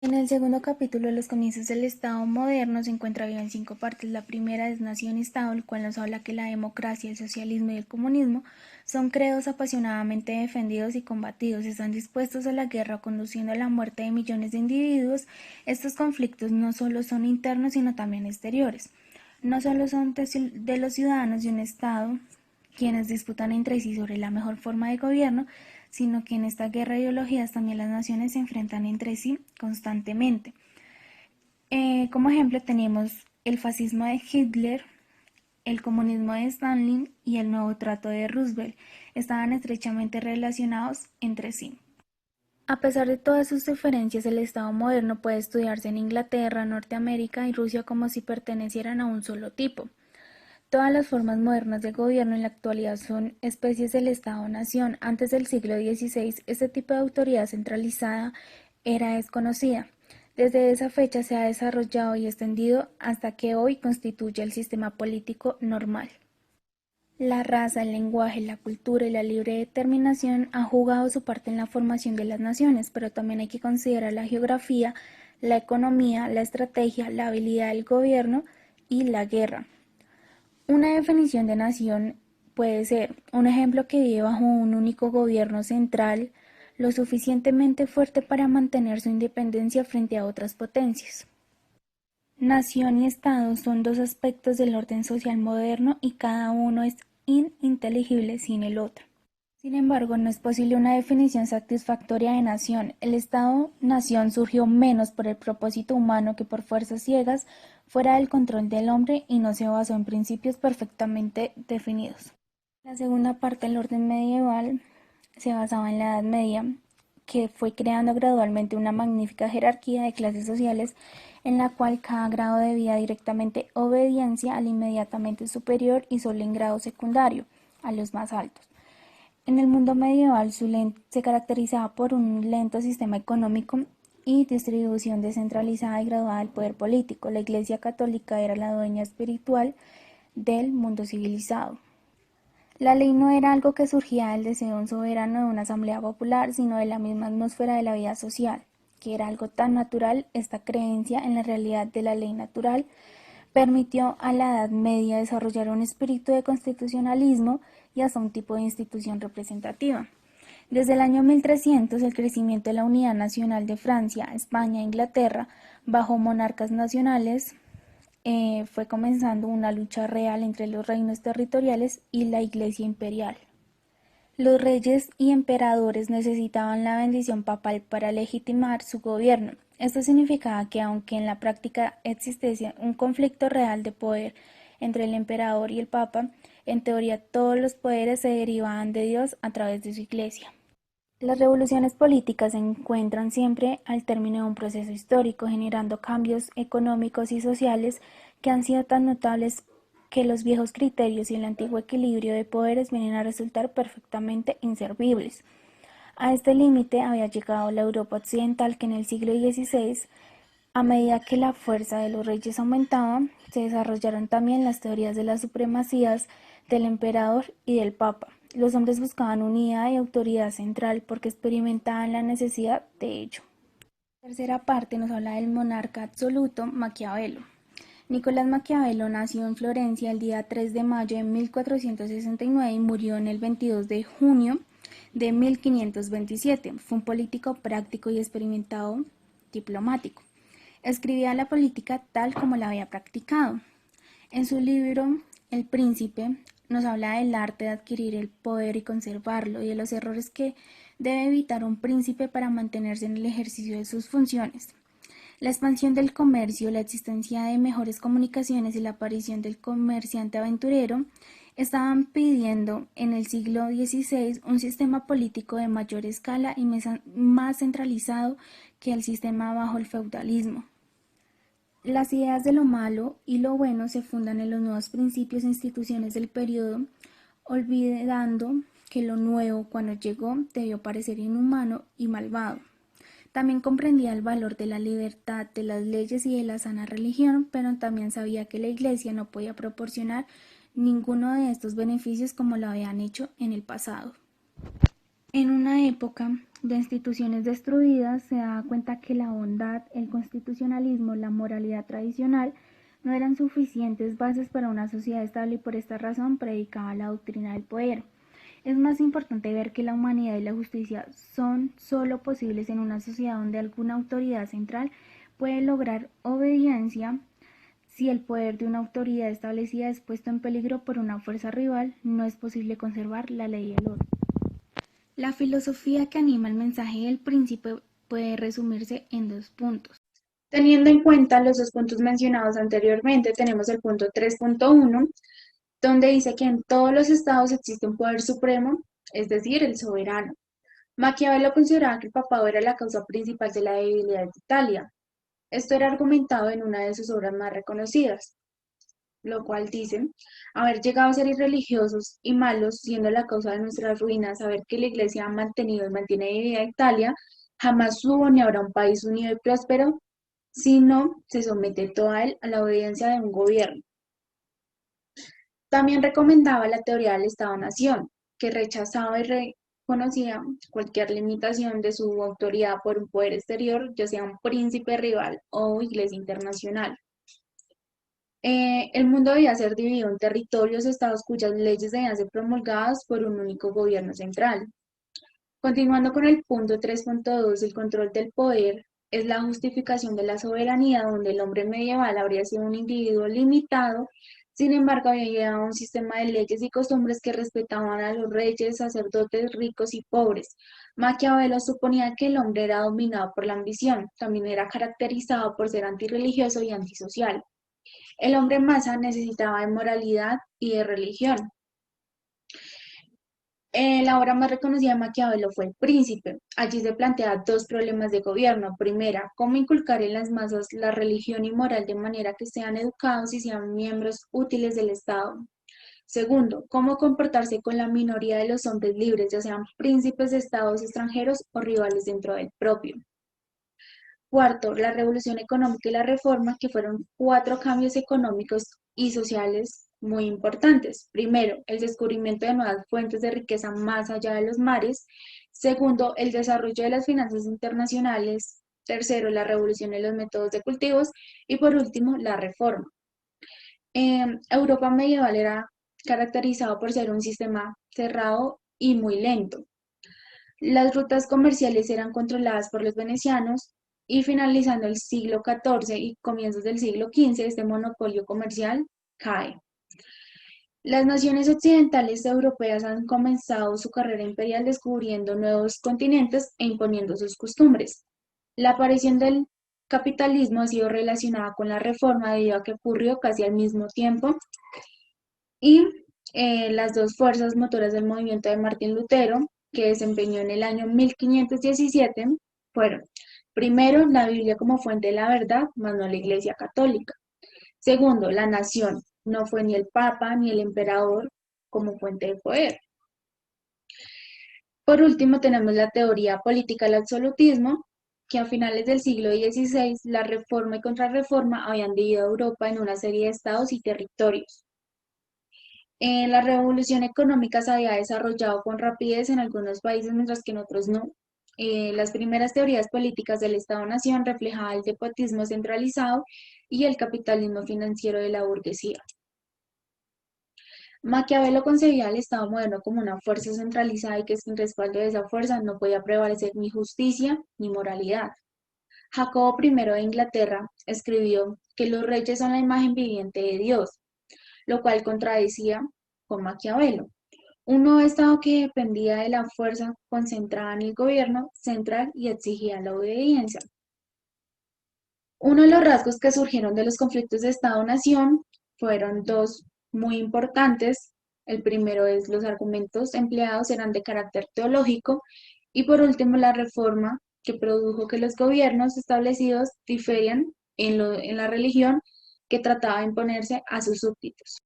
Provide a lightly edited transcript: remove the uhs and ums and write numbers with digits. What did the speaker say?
En el segundo capítulo, Los comienzos del Estado moderno, se encuentra bien en 5 partes. La primera es Nación-Estado, el cual nos habla que la democracia, el socialismo y el comunismo son credos apasionadamente defendidos y combatidos. Están dispuestos a la guerra, conduciendo a la muerte de millones de individuos. Estos conflictos no solo son internos, sino también exteriores. No solo son de los ciudadanos de un Estado quienes disputan entre sí sobre la mejor forma de gobierno, sino que en esta guerra de ideologías también las naciones se enfrentan entre sí constantemente. Como ejemplo tenemos el fascismo de Hitler, el comunismo de Stalin y el nuevo trato de Roosevelt. Estaban estrechamente relacionados entre sí. A pesar de todas sus diferencias, el Estado moderno puede estudiarse en Inglaterra, Norteamérica y Rusia como si pertenecieran a un solo tipo. Todas las formas modernas de gobierno en la actualidad son especies del Estado-nación. Antes del siglo XVI, este tipo de autoridad centralizada era desconocida. Desde esa fecha se ha desarrollado y extendido hasta que hoy constituye el sistema político normal. La raza, el lenguaje, la cultura y la libre determinación han jugado su parte en la formación de las naciones, pero también hay que considerar la geografía, la economía, la estrategia, la habilidad del gobierno y la guerra. Una definición de nación puede ser un ejemplo que vive bajo un único gobierno central, lo suficientemente fuerte para mantener su independencia frente a otras potencias. Nación y Estado son dos aspectos del orden social moderno y cada uno es ininteligible sin el otro. Sin embargo, no es posible una definición satisfactoria de nación. El Estado-nación surgió menos por el propósito humano que por fuerzas ciegas fuera del control del hombre y no se basó en principios perfectamente definidos. La segunda parte del orden medieval se basaba en la Edad Media, que fue creando gradualmente una magnífica jerarquía de clases sociales en la cual cada grado debía directamente obediencia al inmediatamente superior y solo en grado secundario a los más altos. En el mundo medieval se caracterizaba por un lento sistema económico y distribución descentralizada y graduada del poder político. La Iglesia Católica era la dueña espiritual del mundo civilizado. La ley no era algo que surgía del deseo de un soberano de una asamblea popular, sino de la misma atmósfera de la vida social, que era algo tan natural. Esta creencia en la realidad de la ley natural permitió a la Edad Media desarrollar un espíritu de constitucionalismo y hasta un tipo de institución representativa. Desde el año 1300, el crecimiento de la unidad nacional de Francia, España e Inglaterra bajo monarcas nacionales fue comenzando una lucha real entre los reinos territoriales y la Iglesia imperial. Los reyes y emperadores necesitaban la bendición papal para legitimar su gobierno. Esto significaba que, aunque en la práctica existiese un conflicto real de poder entre el emperador y el papa, en teoría todos los poderes se derivaban de Dios a través de su iglesia. Las revoluciones políticas se encuentran siempre al término de un proceso histórico, generando cambios económicos y sociales que han sido tan notables que los viejos criterios y el antiguo equilibrio de poderes vienen a resultar perfectamente inservibles. A este límite había llegado la Europa occidental, que en el siglo XVI, a medida que la fuerza de los reyes aumentaba, se desarrollaron también las teorías de las supremacías del emperador y del papa. Los hombres buscaban unidad y autoridad central porque experimentaban la necesidad de ello. La tercera parte nos habla del monarca absoluto Maquiavelo. Nicolás Maquiavelo nació en Florencia el día 3 de mayo de 1469 y murió en el 22 de junio de 1527. Fue un político práctico y experimentado diplomático. Escribía la política tal como la había practicado. En su libro El Príncipe nos habla del arte de adquirir el poder y conservarlo y de los errores que debe evitar un príncipe para mantenerse en el ejercicio de sus funciones. La expansión del comercio, la existencia de mejores comunicaciones y la aparición del comerciante aventurero estaban pidiendo en el siglo XVI un sistema político de mayor escala y más centralizado que el sistema bajo el feudalismo. Las ideas de lo malo y lo bueno se fundan en los nuevos principios e instituciones del periodo, olvidando que lo nuevo, cuando llegó, debió parecer inhumano y malvado. También comprendía el valor de la libertad, de las leyes y de la sana religión, pero también sabía que la Iglesia no podía proporcionar ninguno de estos beneficios como lo habían hecho en el pasado. En una época de instituciones destruidas, se daba cuenta que la bondad, el constitucionalismo, la moralidad tradicional no eran suficientes bases para una sociedad estable y por esta razón predicaba la doctrina del poder. Es más importante ver que la humanidad y la justicia son sólo posibles en una sociedad donde alguna autoridad central puede lograr obediencia. Si el poder de una autoridad establecida es puesto en peligro por una fuerza rival, no es posible conservar la ley y el orden. La filosofía que anima el mensaje del príncipe puede resumirse en dos puntos. Teniendo en cuenta los dos puntos mencionados anteriormente, tenemos el punto 3.1, donde dice que en todos los estados existe un poder supremo, es decir, el soberano. Maquiavelo consideraba que el papado era la causa principal de la debilidad de Italia. Esto era argumentado en una de sus obras más reconocidas, lo cual dice, haber llegado a ser irreligiosos y malos, siendo la causa de nuestra ruina, saber que la Iglesia ha mantenido y mantiene dividida Italia, jamás hubo ni habrá un país unido y próspero, si no se somete todo a él a la obediencia de un gobierno. También recomendaba la teoría del Estado-Nación, que rechazaba y reconocía cualquier limitación de su autoridad por un poder exterior, ya sea un príncipe rival o iglesia internacional. El mundo debía ser dividido en territorios, estados cuyas leyes debían ser promulgadas por un único gobierno central. Continuando con el punto 3.2, el control del poder es la justificación de la soberanía, donde el hombre medieval habría sido un individuo limitado, sin embargo había llegado a un sistema de leyes y costumbres que respetaban a los reyes, sacerdotes, ricos y pobres. Maquiavelo suponía que el hombre era dominado por la ambición, también era caracterizado por ser antirreligioso y antisocial. El hombre masa necesitaba de moralidad y de religión. La obra más reconocida de Maquiavelo fue El Príncipe. Allí se plantea dos problemas de gobierno. Primera, cómo inculcar en las masas la religión y moral de manera que sean educados y sean miembros útiles del Estado. Segundo, cómo comportarse con la minoría de los hombres libres, ya sean príncipes de estados extranjeros o rivales dentro del propio. Cuarto, la revolución económica y la reforma, que fueron cuatro cambios económicos y sociales muy importantes. Primero, el descubrimiento de nuevas fuentes de riqueza más allá de los mares. Segundo, el desarrollo de las finanzas internacionales. Tercero, la revolución en los métodos de cultivos. Y por último, la reforma. Europa medieval era caracterizado por ser un sistema cerrado y muy lento. Las rutas comerciales eran controladas por los venecianos y finalizando el siglo XIV y comienzos del siglo XV, este monopolio comercial cae. Las naciones occidentales europeas han comenzado su carrera imperial descubriendo nuevos continentes e imponiendo sus costumbres. La aparición del capitalismo ha sido relacionada con la reforma debido a que ocurrió casi al mismo tiempo y las dos fuerzas motoras del movimiento de Martín Lutero, que desempeñó en el año 1517, fueron, primero, la Biblia como fuente de la verdad, más no la Iglesia Católica. Segundo, la nación, no fue ni el Papa ni el emperador como fuente de poder. Por último, tenemos la teoría política del absolutismo, que a finales del siglo XVI, la reforma y contrarreforma habían dividido a Europa en una serie de estados y territorios. La revolución económica se había desarrollado con rapidez en algunos países, mientras que en otros no. Las primeras teorías políticas del Estado-Nación reflejaban el despotismo centralizado y el capitalismo financiero de la burguesía. Maquiavelo concebía al Estado moderno como una fuerza centralizada y que sin respaldo de esa fuerza no podía prevalecer ni justicia ni moralidad. Jacobo I de Inglaterra escribió que los reyes son la imagen viviente de Dios, lo cual contradecía con Maquiavelo. Un nuevo Estado que dependía de la fuerza concentrada en el gobierno central y exigía la obediencia. Uno de los rasgos que surgieron de los conflictos de Estado-Nación fueron dos muy importantes. El primero es los argumentos empleados eran de carácter teológico y por último la reforma que produjo que los gobiernos establecidos diferían en la religión que trataba de imponerse a sus súbditos.